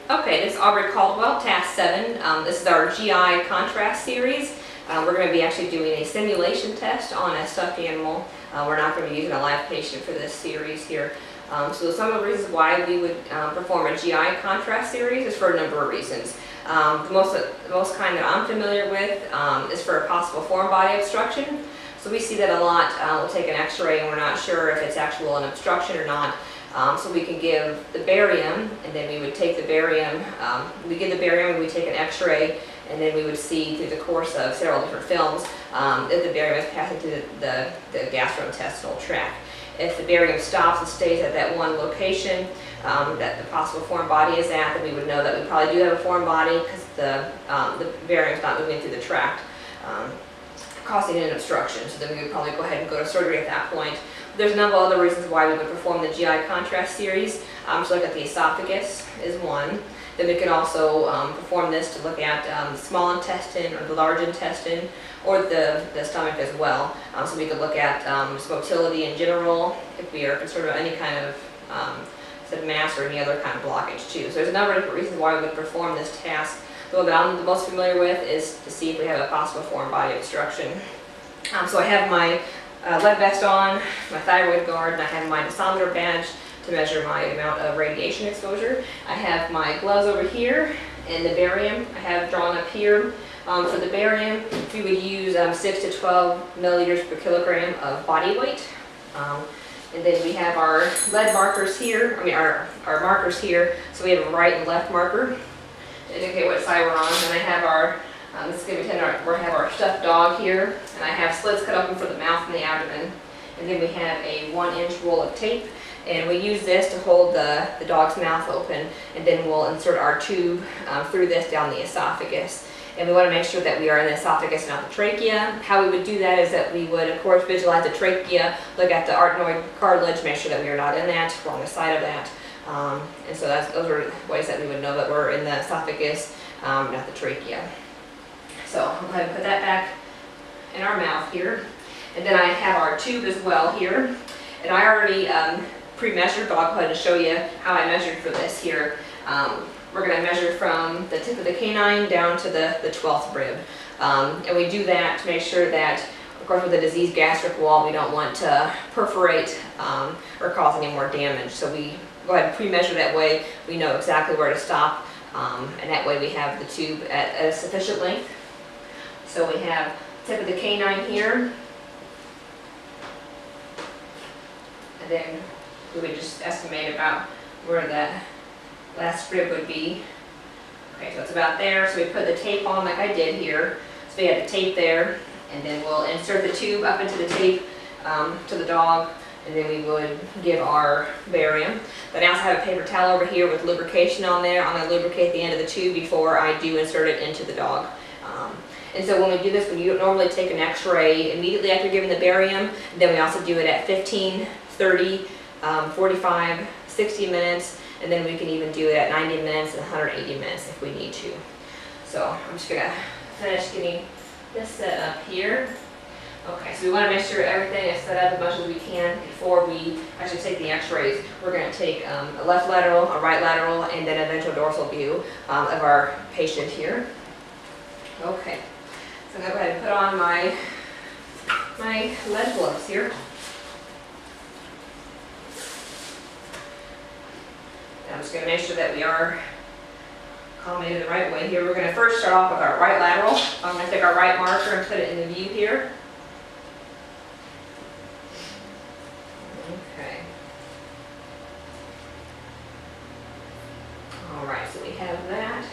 Okay, this is Aubrey Caldwell, Task 7. This is our GI contrast series. We're going to be actually doing a simulation test on a stuffed animal. We're not going to be using a live patient for this series here. So some of the reasons why we would perform a GI contrast series is for a number of reasons. The most kind that I'm familiar with is for a possible foreign body obstruction. So we see that a lot. We'll take an x-ray and we're not sure if it's actual an obstruction or not. So we can give the barium, and then we would take the barium, we give the barium and we take an x-ray, and then we would see through the course of several different films if the barium is passing through the gastrointestinal tract. If the barium stops and stays at that one location that the possible foreign body is at, then we would know that we probably do have a foreign body because the barium is not moving through the tract, causing an obstruction. So then we would probably go ahead and go to surgery at that point. There's a number of other reasons why we would perform the GI contrast series. So look at the esophagus is one. Then we can also perform this to look at the small intestine or the large intestine or the stomach as well. So we could look at motility in general if we are concerned about any kind of mass or any other kind of blockage too. So there's a number of different reasons why we would perform this task. The one that I'm the most familiar with is to see if we have a possible foreign body obstruction. So I have my lead vest on, my thyroid guard, and I have my dosimeter badge to measure my amount of radiation exposure. I have my gloves over here and the barium I have drawn up here. For the barium, we would use 6 to 12 milliliters per kilogram of body weight. And then we have our lead markers here, our markers here. So we have a right and left marker to indicate what side we're on. And I have our this is going to pretend we have our stuffed dog here, and I have slits cut open for the mouth and the abdomen. And then we have a 1-inch roll of tape, and we use this to hold the dog's mouth open, and then we'll insert our tube through this down the esophagus. And we want to make sure that we are in the esophagus, not the trachea. How we would do that is that we would, of course, visualize the trachea, look at the arytenoid cartilage, make sure that we are not in that, we're on the side of that. And so those are ways that we would know that we're in the esophagus, not the trachea. So I'll go ahead and put that back in our mouth here. And then I have our tube as well here. And I already pre-measured, but I'll go ahead and show you how I measured for this here. We're going to measure from the tip of the canine down to the 12th rib. And we do that to make sure that, of course, with a diseased gastric wall, we don't want to perforate or cause any more damage. So we go ahead and pre-measure that way. We know exactly where to stop. And that way we have the tube at a sufficient length. So we have tip of the canine here, and then we would just estimate about where that last rib would be. Okay, so it's about there, so we put the tape on like I did here. So we have the tape there, and then we'll insert the tube up into the tape to the dog, and then we would give our barium. But I also have a paper towel over here with lubrication on there. I'm going to lubricate the end of the tube before I do insert it into the dog. And so when we do this, we normally take an x-ray immediately after giving the barium. Then we also do it at 15, 30, 45, 60 minutes, and then we can even do it at 90 minutes and 180 minutes if we need to. So I'm just going to finish getting this set up here. Okay, so we want to make sure everything is set up as much as we can before we actually take the x-rays. We're going to take a left lateral, a right lateral, and then a ventral dorsal view of our patient here. Okay. So I'm going to go ahead and put on my lead gloves here. And I'm just going to make sure that we are accommodated the right way here. We're going to first start off with our right lateral. I'm going to take our right marker and put it in the view here. Okay. All right, so we have that.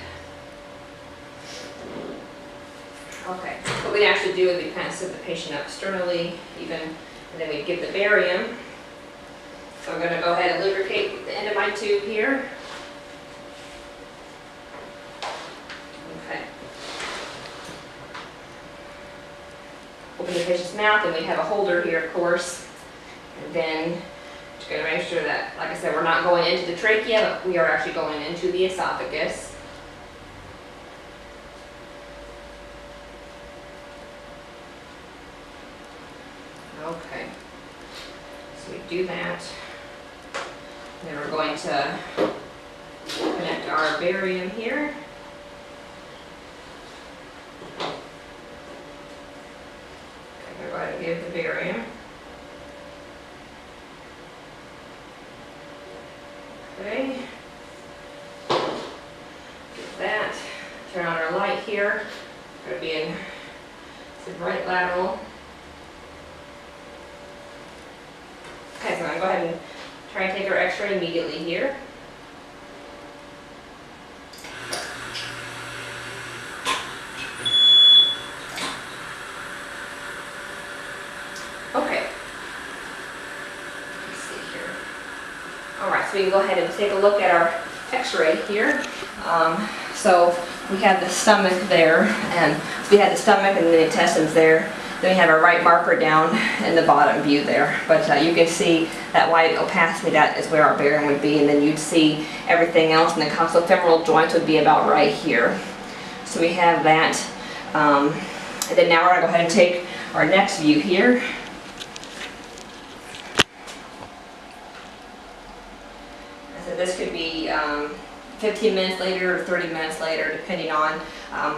Okay, what we actually do is we kind of sit the patient up sternally, even, and then we give the barium. So I'm going to go ahead and lubricate the end of my tube here. Okay. Open the patient's mouth, and we have a holder here, of course. And then just going to make sure that, like I said, we're not going into the trachea, but we are actually going into the esophagus. Okay, so we do that, and then we're going to Connect our barium here. Okay, go ahead and give the barium. Okay. Get that. Turn on our light here. Going to be in the right lateral. Okay, so I'm going to go ahead and try and take our x-ray immediately here. Okay. Let's see here. Alright, so we can go ahead and take a look at our x-ray here. So we have the stomach there, and we had the stomach and the intestines there. Then we have our right marker down in the bottom view there. But you can see that white opacity, that is where our barium would be, and then you'd see everything else, and the coxofemoral joints would be about right here. So we have that. And then now we're going to go ahead and take our next view here. So this could be 15 minutes later or 30 minutes later, depending on,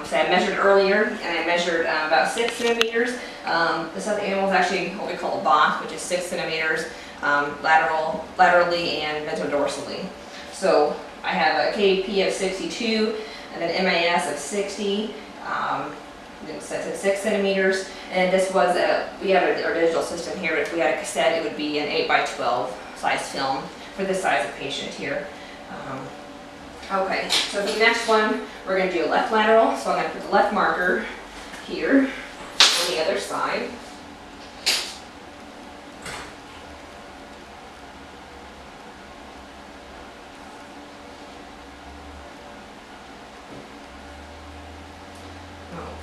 so I measured earlier, and I measured about 6 centimeters. This other animal is actually what we call a BOT, which is 6 centimeters laterally and ventrodorsally. So I have a KVP of 62, and an MAS of 60. It says it's 6 centimeters, and this was we have our digital system here, but if we had a cassette, it would be an 8x12 size film for this size of patient here. Okay, so for the next one, we're going to do a left lateral. So I'm going to put the left marker here on the other side.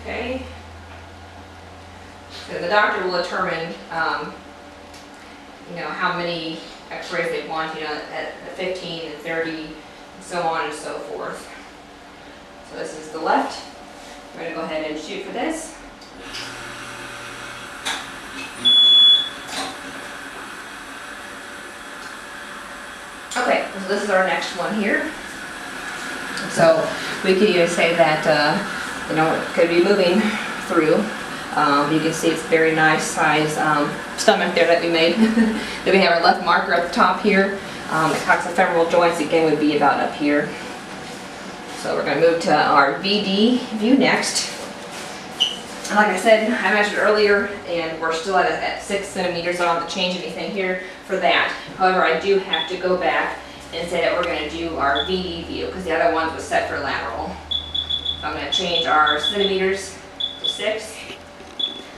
Okay. So the doctor will determine, how many x-rays they want, at 15 and 30. So on and so forth. So this is the left. We're going to go ahead and shoot for this. Okay, so this is our next one here. So we could even say that, it could be moving through. You can see it's a very nice size stomach there that we made. Then we have our left marker at the top here. The coxofemoral joints again would be about up here. So we're going to move to our VD view next. And like I said, I measured earlier, and we're still at 6 centimeters. I don't have to change anything here for that. However, I do have to go back and say that we're going to do our VD view, because the other one was set for lateral. So I'm going to change our centimeters to 6.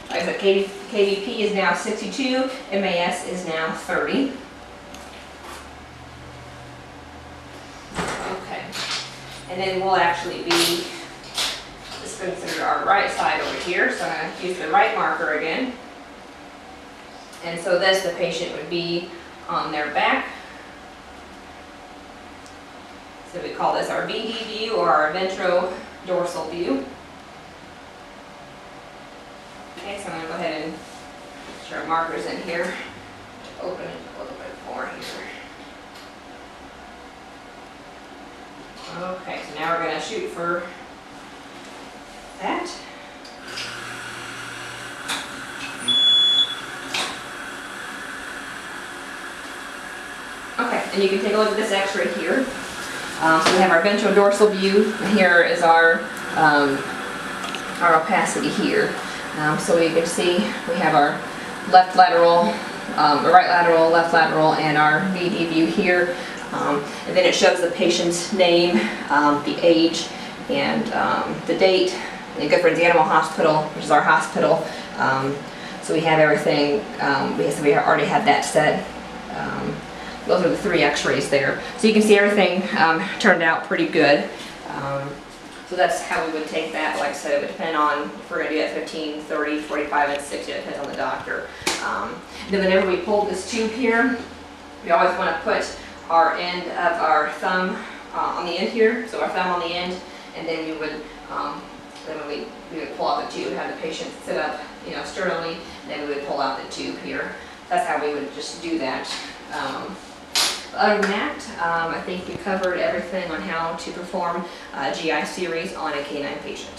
Like I said, KVP is now 62, MAS is now 30. Okay, and then we'll actually be, this is considered our right side over here, so I'm going to use the right marker again. And so this, the patient would be on their back. So we call this our VD view, or our ventrodorsal view. Okay, so I'm going to go ahead and put our markers in here. Open it a little bit more here. Okay, so now we're going to shoot for that. Okay, and you can take a look at this x-ray here. So we have our ventrodorsal view, and here is our opacity here. So you can see we have our left lateral, right lateral, left lateral, and our VD view here. And then it shows the patient's name, the age, and the date. And Good Friends Animal Hospital, which is our hospital. So we have everything, we already had that set. Those are the 3 x-rays there. So you can see everything turned out pretty good. So that's how we would take that. Like I said, it would depend on if we're going to do it at 15, 30, 45, and 60. It depends on the doctor. Then whenever we pull this tube here, we always want to put our end of our thumb on the end here. So our thumb on the end, and then we would, then when we would pull out the tube, have the patient sit up, sternly, and then we would pull out the tube here. That's how we would just do that. Other than that, I think we covered everything on how to perform a GI series on a canine patient.